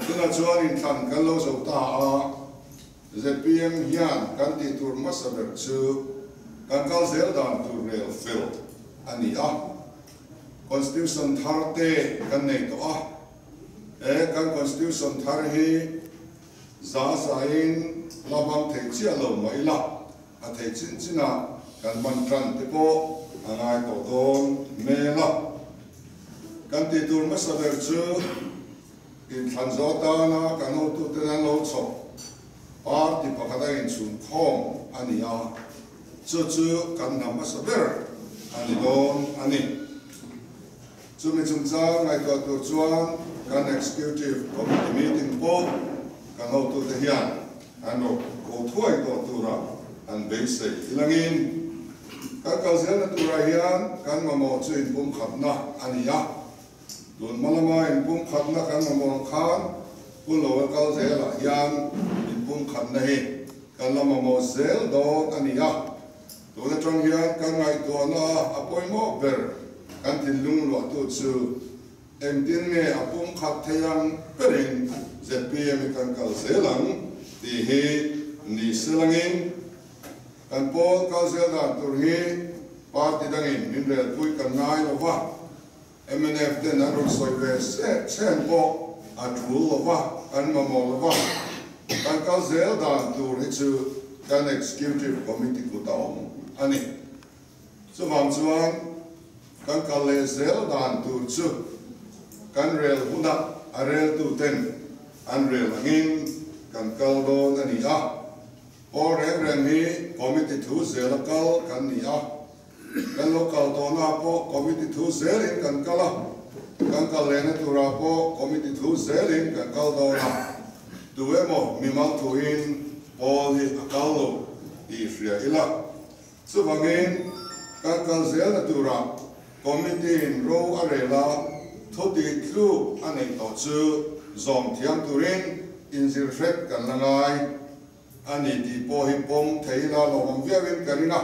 tuna chuan in than kan lo zo ta a ZPM hian kan ti tur masaber chu kan kal zel dan tur rel fil ani a constitution tharte kan nei to a kan constitution thar hi za sain labang thei chi alo mai la a thei chin china kan man tran te po angai to don me la kan ti tur masaber chu in Tanzania na kan ho tu te nan lo cho party pakata in sun khom ania chu kan nam masaber ani don ani chu mi chung cha ngai to tu chuan kan executive committee meeting po kan ho tu te hian ano ko thuai to tu ra an be se ilangin kan ka zel na tu ra hian kan ma mo chu in pum khatna ania don malama in pum khatna kan ma mo khan pulo ka zel la hian in pum khatna he kan la ma mo zel do ania do na trong hian kan ngai to na apoi mo ber kan tin lung lo tu chu em tin nge apum khat thayang perin ZPM kan kal zelang ti he ni selangin kan pol kal zela tur he party dangin min rel pui kan ngai lo wa MNF den na ro soi ve sen po a thul lo wa kan ma mo lo wa kan kal zel dan tur he chu kan executive committee ku taom ani so wang chuan kan kal le zel dan tur chu kan rel huna a rel tu ten an rel angin kan kal don ani a or rem hi committee thu zel kal kan ni a kan local to na po committee thu zel in kan kala kan kal le na tura po committee thu zel in kan kal do na duemo mi mal thu in all hi akalo I fria ila so wangin kan kal zel na tura committee in ro arela thoti thlu anei to chu zom thiam turin in zirfek kan langai ani ti po hi pom theila lo am viavin karina